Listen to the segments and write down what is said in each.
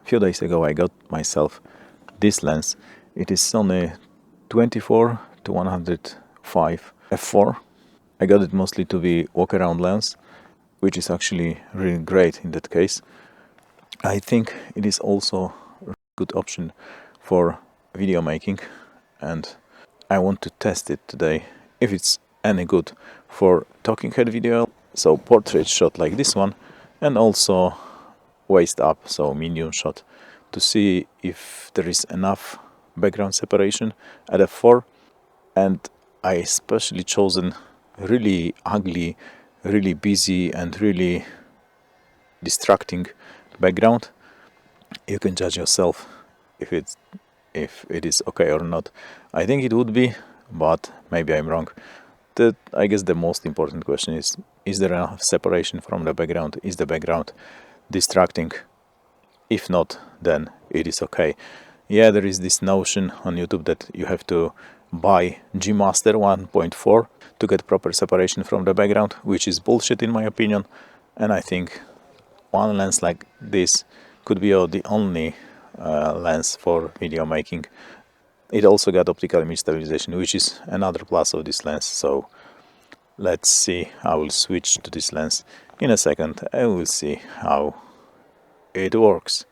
few days ago I got myself this lens. It is Sony 24 to 105 f4. I got it mostly to be walk-around lens, which is actually really great in that case. I think it is also a good option for video making, and I want to test it today if it's any good for talking head video, so portrait shot like this one, and also waist up, so medium shot, to see if there is enough background separation at f4. And I especially chosen really ugly, really busy and really distracting background. You can judge yourself if it is okay or not. I think it would be, but maybe I'm wrong. I guess the most important question is there enough separation from the background? Is the background distracting? If not, then it is okay. Yeah, there is this notion on YouTube that you have to buy G Master 1.4 to get proper separation from the background, which is bullshit in my opinion. And I think one lens like this could be the only lens for video making. It also got optical image stabilization, which is another plus of this lens. So let's see. I will switch to this lens in a second and we'll see how it works.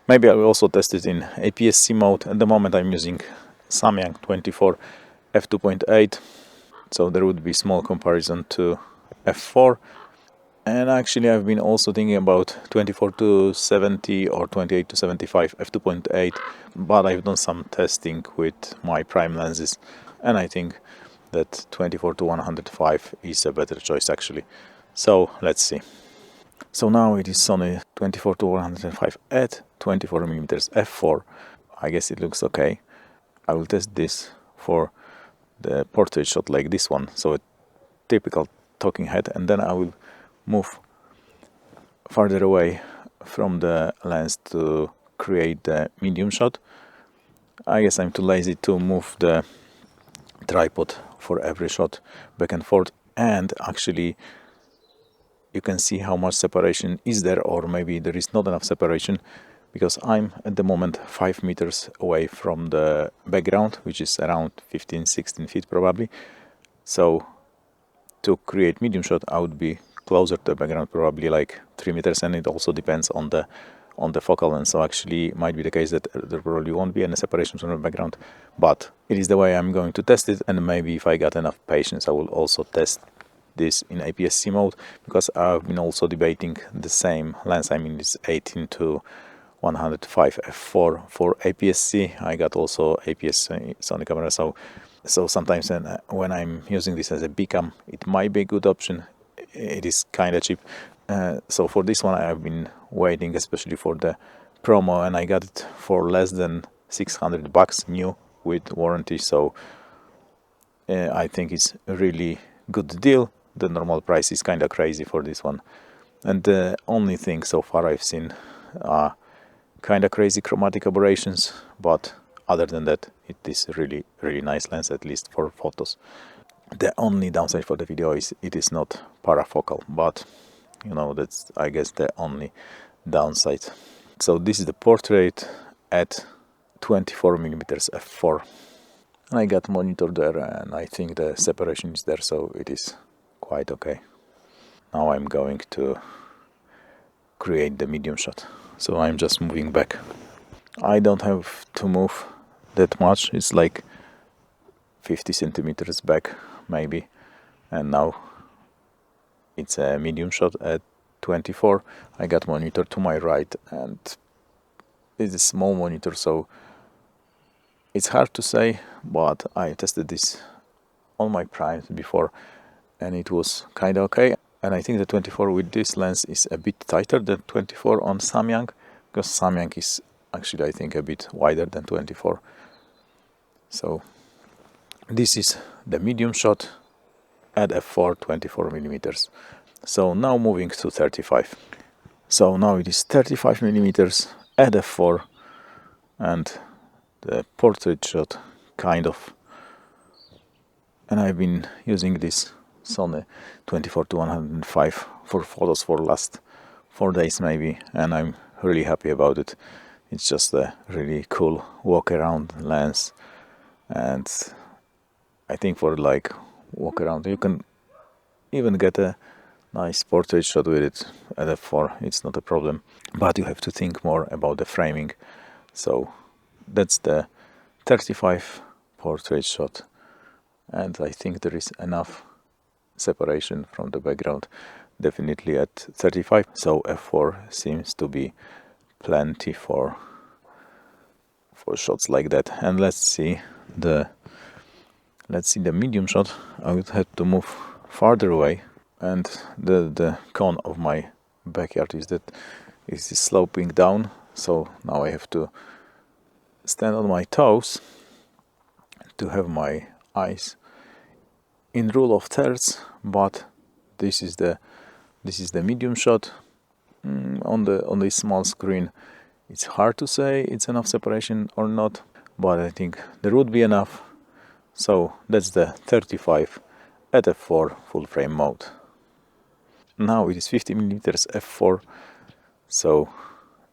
Maybe I will also test it in APS-C mode. At the moment I'm using Samyang 24 f2.8, so there would be small comparison to f4. And actually I've been also thinking about 24 to 70 or 28 to 75 f2.8, but I've done some testing with my prime lenses and I think that 24 to 105 is a better choice actually. So let's see. So now it is Sony 24 to 105 at 24mm f4. I guess it looks okay. I will test this for the portrait shot like this one, so a typical talking head, and then I will move farther away from the lens to create the medium shot. I guess I'm too lazy to move the tripod for every shot back and forth, and actually you can see how much separation is there, or maybe there is not enough separation, because I'm at the moment 5 meters away from the background, which is around 15-16 feet probably. So to create medium shot I would be closer to the background, probably like 3 meters, and it also depends on the focal length. So actually it might be the case that there probably won't be any separation from the background, but it is the way I'm going to test it, and maybe if I got enough patience I will also test this in APS-C mode, because I've been also debating the same lens. I mean this 18 to 105 f4 for APS-C. I got also APS-C Sony camera, so sometimes when I'm using this as a B-cam, it might be a good option. It is kind of cheap. So for this one I've been waiting especially for the promo, and I got it for less than $600 new with warranty. So I think it's a really good deal. The normal price is kind of crazy for this one, and the only thing so far I've seen are kind of crazy chromatic aberrations, but other than that it is really nice lens, at least for photos. The only downside for the video is it is not parafocal, but you know, that's I guess the only downside. So this is the portrait at 24mm f4, and I got monitor there and I think the separation is there, so it is quite okay. Now I'm going to create the medium shot, so I'm just moving back. I don't have to move that much, it's like 50 centimeters back maybe, and now it's a medium shot at 24. I got monitor to my right, and it's a small monitor, so it's hard to say, but I tested this on my primes before and it was kind of okay. And I think the 24 with this lens is a bit tighter than 24 on Samyang, because Samyang is actually I think a bit wider than 24. So this is the medium shot at f4 24mm. So now moving to 35. So now it is 35mm at f4, and the portrait shot kind of. And I've been using this Sony 24 to 105 for photos for last 4 days maybe, and I'm really happy about it. It's just a really cool walk around lens, and I think for like walk around you can even get a nice portrait shot with it at f4. It's not a problem, but you have to think more about the framing. So that's the 35 portrait shot, and I think there is enough separation from the background, definitely at 35. So f4 seems to be plenty for shots like that. And let's see the medium shot. I would have to move farther away, and the cone of my backyard is sloping down, so now I have to stand on my toes to have my eyes in rule of thirds. But this is the medium shot. On the small screen it's hard to say it's enough separation or not, but I think there would be enough. So that's the 35 at f4 full frame mode. Now it is 50mm f4, so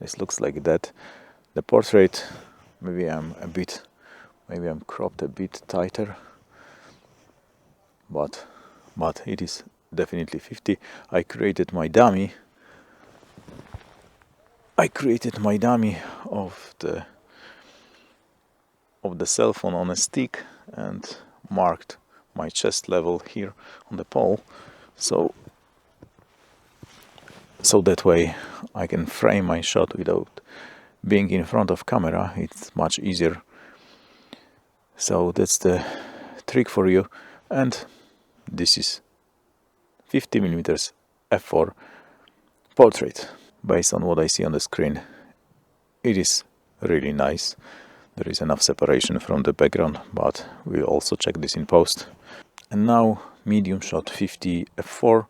this looks like that. The portrait, maybe I'm cropped a bit tighter, but it is definitely 50. I created my dummy of the cell phone on a stick and marked my chest level here on the pole, so that way I can frame my shot without being in front of camera. It's much easier. So that's the trick for you. And this is 50mm f4 portrait. Based on what I see on the screen, it is really nice. There is enough separation from the background, but we'll also check this in post. And now medium shot 50 f4.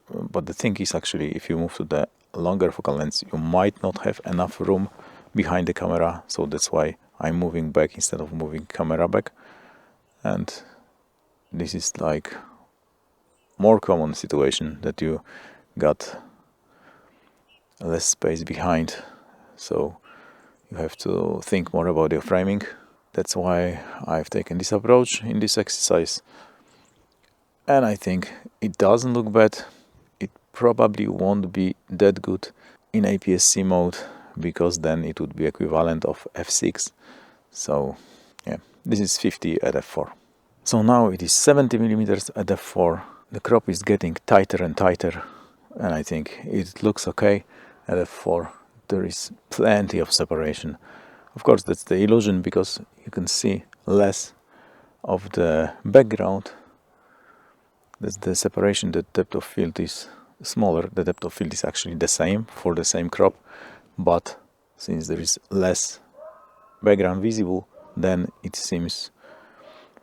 But the thing is, actually, if you move to the longer focal length, you might not have enough room behind the camera, so that's why I'm moving back instead of moving camera back. And this is like more common situation that you got less space behind, so you have to think more about your framing. That's why I've taken this approach in this exercise, and I think it doesn't look bad. It probably won't be that good in APS-C mode, because then it would be equivalent of f6. So yeah, this is 50 at f4. So now it is 70mm at f4. The crop is getting tighter and tighter, and I think it looks okay at f4. There is plenty of separation. Of course, that's the illusion, because you can see less of the background. That's the separation. The depth of field is smaller. The depth of field is actually the same for the same crop, but since there is less background visible, then it seems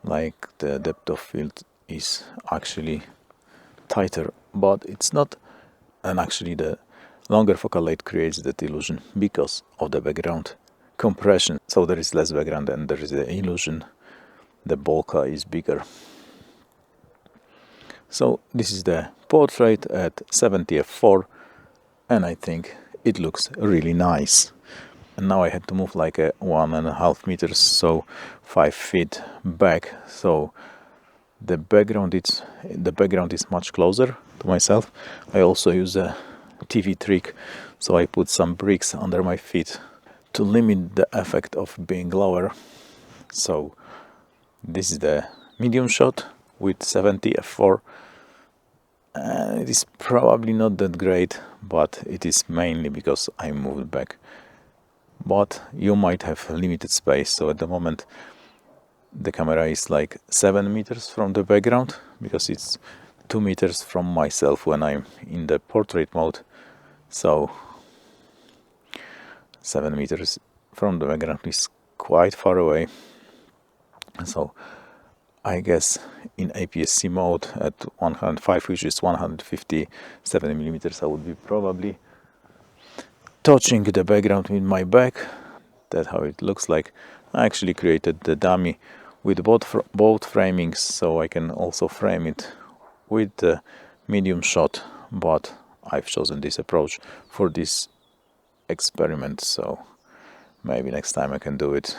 like the depth of field is actually tighter, but it's not. And actually the longer focal length creates that illusion because of the background compression. So there is less background and there is the illusion the bokeh is bigger. So this is the portrait at 70 f4, and I think it looks really nice. And now I had to move like a 1.5 meters, so 5 feet back. So the background is much closer to myself. I also use a TV trick, so I put some bricks under my feet to limit the effect of being lower. So this is the medium shot with 70 f4. It is probably not that great, but it is mainly because I moved back. But you might have limited space, so at the moment the camera is like 7 meters from the background, because it's 2 meters from myself when I'm in the portrait mode. So 7 meters from the background is quite far away. So I guess in APS-C mode at 105, which is 157mm, I would be probably touching the background with my back. That's how it looks like. I actually created the dummy with both framings, so I can also frame it with the medium shot, but I've chosen this approach for this experiment. So Maybe next time I can do it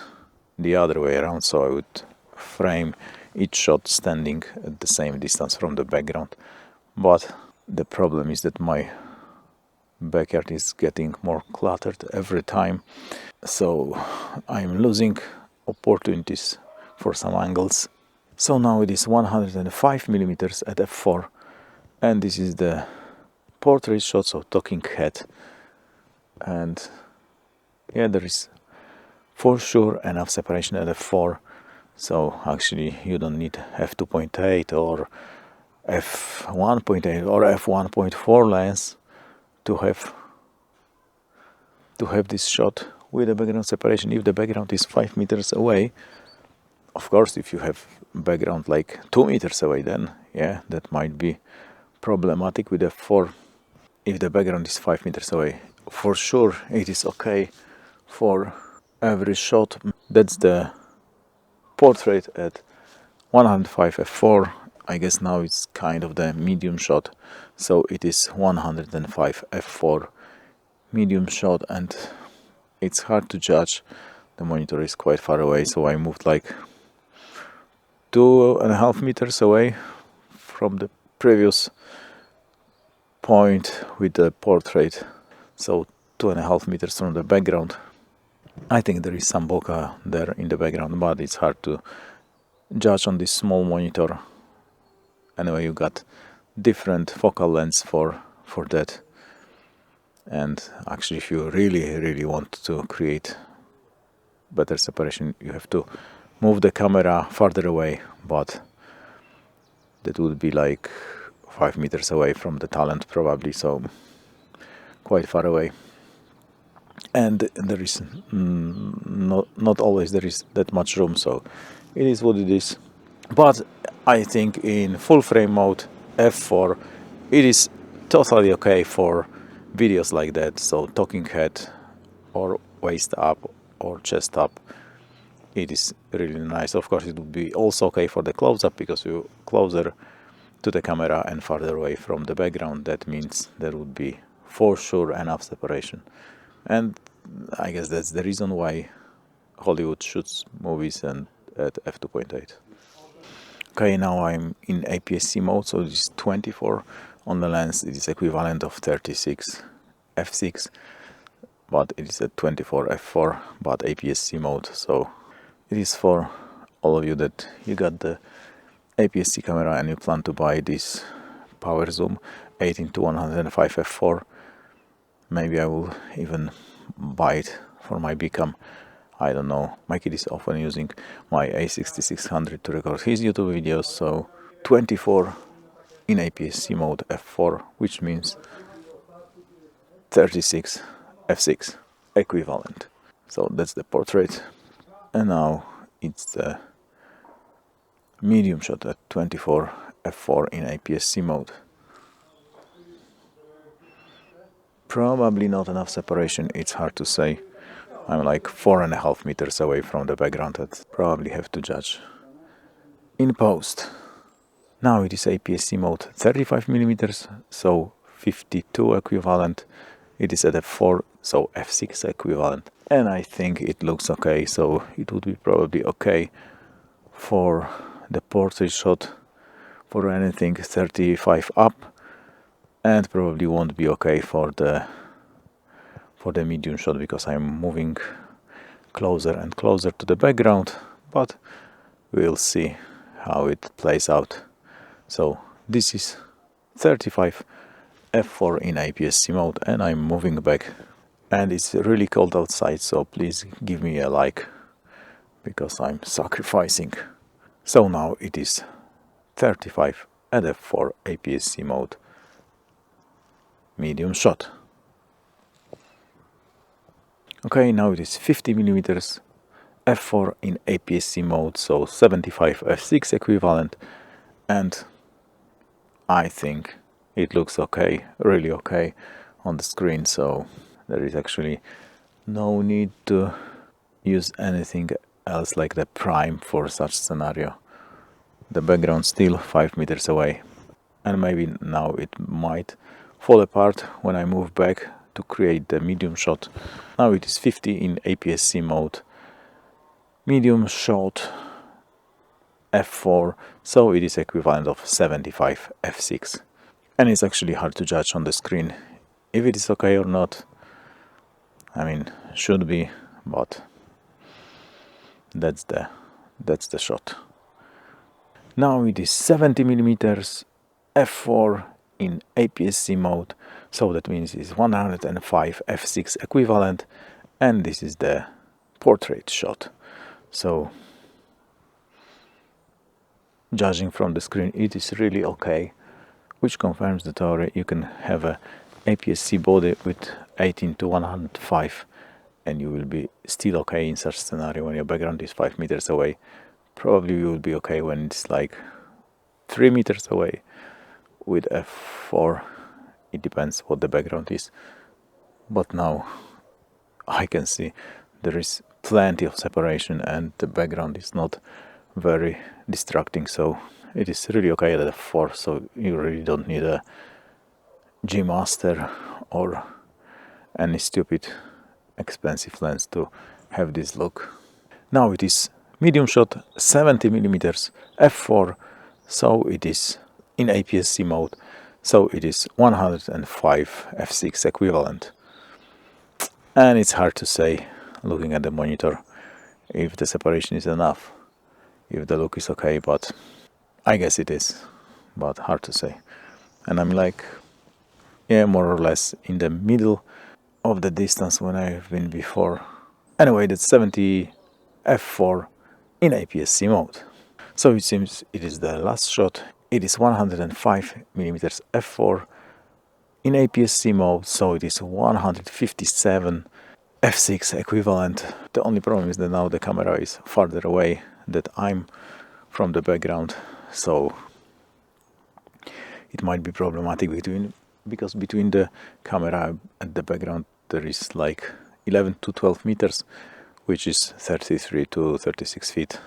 the other way around, so I would frame each shot standing at the same distance from the background. But the problem is that my backyard is getting more cluttered every time, so I'm losing opportunities for some angles. So now it is 105mm at f4, and this is the portrait shot, so talking head. And yeah, there is for sure enough separation at f4, so actually you don't need f2.8 or f1.8 or f1.4 lens to have this shot with the background separation. If the background is 5 meters away, of course, if you have background like 2 meters away, then yeah, that might be problematic with f4. If the background is 5 meters away, for sure it is okay for every shot. That's the portrait at 105 f4. I guess now it's kind of the medium shot, so it is 105 f4 medium shot, and it's hard to judge. The monitor is quite far away, so I moved like 2.5 meters away from the previous point with the portrait, so 2.5 meters from the background. I think there is some bokeh there in the background, but it's hard to judge on this small monitor. Anyway, you got different focal lengths for that. And actually, if you really want to create better separation, you have to move the camera farther away, but that would be like 5 meters away from the talent probably, so quite far away. And there is not always there is that much room, so it is what it is. But I think in full frame mode f4 it is totally okay for videos like that, so talking head or waist up or chest up. It is really nice. Of course, it would be also okay for the close-up, because you're closer to the camera and farther away from the background. That means there would be for sure enough separation. And I guess that's the reason why Hollywood shoots movies and at f2.8. Okay, now I'm in APS-C mode, so this is 24 on the lens. It is equivalent of 36 f6, but it is at 24 f4, but APS-C mode. So it is for all of you that you got the APS-C camera and you plan to buy this power zoom 18-105 f4. Maybe I will even buy it for my Bcam. I don't know. My kid is often using my A6600 to record his YouTube videos, so 24 in APS-C mode f4, which means 36 f6 equivalent. So that's the portrait. And now it's the medium shot at 24 f4 in APS-C mode. Probably not enough separation, it's hard to say. I'm like 4.5 meters away from the background. I'd probably have to judge in post. Now it is APS-C mode 35mm, so 52 equivalent. It is at f4, so f6 equivalent. And I think it looks okay, so it would be probably okay for the portrait shot for anything 35 up, and probably won't be okay for the medium shot, because I'm moving closer and closer to the background, but we'll see how it plays out. So this is 35 f4 in APS-C mode, and I'm moving back. And it's really cold outside, so please give me a like, because I'm sacrificing. So now it is 35 at f4 APS-C mode medium shot. Okay, now it is 50mm f4 in APS-C mode, so 75 f6 equivalent, and I think it looks okay, really okay on the screen, so there is actually no need to use anything else like the prime for such scenario. The background still 5 meters away, and maybe now it might fall apart when I move back to create the medium shot. Now it is 50 in APS-C mode, medium shot F4, so it is equivalent of 75 F6. And it's actually hard to judge on the screen if it is okay or not. I mean, should be, but that's the shot. Now it is 70mm F4 in APS-C mode, so that means it's 105 F6 equivalent, and this is the portrait shot. So judging from the screen, it is really okay, which confirms the theory. You can have a APS-C body with 18 to 105 and you will be still okay in such scenario when your background is 5 meters away. Probably you will be okay when it's like 3 meters away. With F4 it depends what the background is, but now I can see there is plenty of separation and the background is not very distracting, so it is really okay at F4. So you really don't need a G Master or any stupid expensive lens to have this look. Now it is medium shot 70mm F4, so it is in APS-C mode, so it is 105 F6 equivalent. And it's hard to say, looking at the monitor, if the separation is enough, if the look is okay, but I guess it is, but hard to say. And I'm like, yeah, more or less in the middle of the distance when I've been before. Anyway, that's 70 F4 in APS-C mode. So it seems it is the last shot. It is 105mm F4 in APS-C mode, so it is 157 F6 equivalent. The only problem is that now the camera is farther away that I'm from the background, so it might be problematic because between the camera and the background there is like 11 to 12 meters, which is 33 to 36 feet.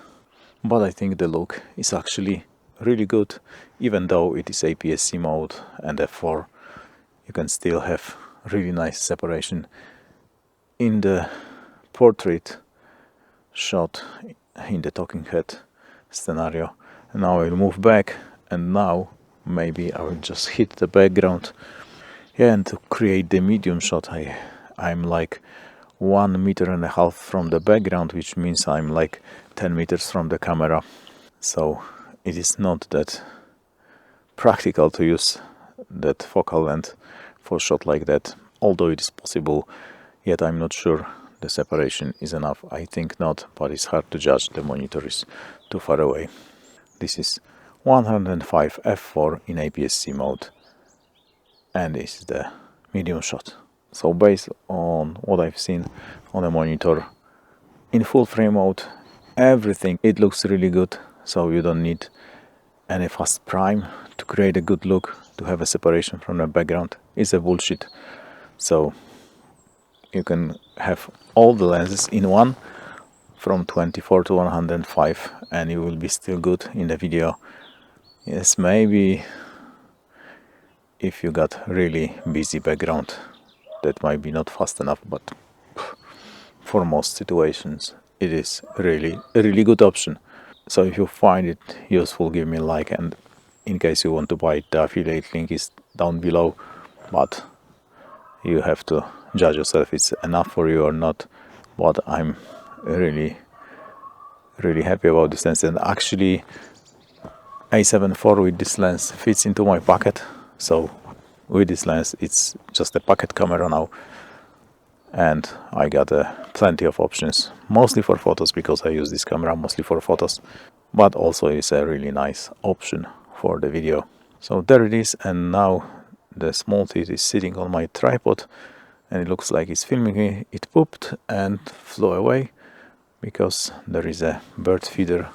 But I think the look is actually really good, even though it is APS-C mode and F4. You can still have really nice separation in the portrait shot, in the talking head scenario. And now I'll move back, and now maybe I will just hit the background. Yeah, and to create the medium shot, I'm like 1.5 meters from the background, which means I'm like 10 meters from the camera. So it is not that practical to use that focal length for a shot like that, although it is possible, yet I'm not sure the separation is enough. I think not, but it's hard to judge, the monitor is too far away. This is 105 F4 in APS-C mode, and this is the medium shot. So based on what I've seen on the monitor, in full frame mode, everything, it looks really good. So you don't need any fast prime to create a good look, to have a separation from the background. It's a bullshit. So you can have all the lenses in one, from 24 to 105, and you will be still good in the video. Yes, maybe if you got really busy background, that might be not fast enough, but for most situations it is really a really good option. So if you find it useful, give me a like, and in case you want to buy it, the affiliate link is down below, but you have to judge yourself if it's enough for you or not. But I'm really happy about this lens, and actually A7 IV with this lens fits into my pocket. So with this lens it's just a pocket camera now, and I got plenty of options, mostly for photos, because I use this camera mostly for photos, but also it's a really nice option for the video. So there it is, and now the small teeth is sitting on my tripod and it looks like it's filming me. It pooped and flew away because there is a bird feeder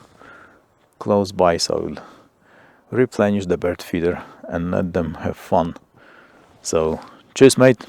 close by, so I will replenish the bird feeder and let them have fun. So cheers, mate.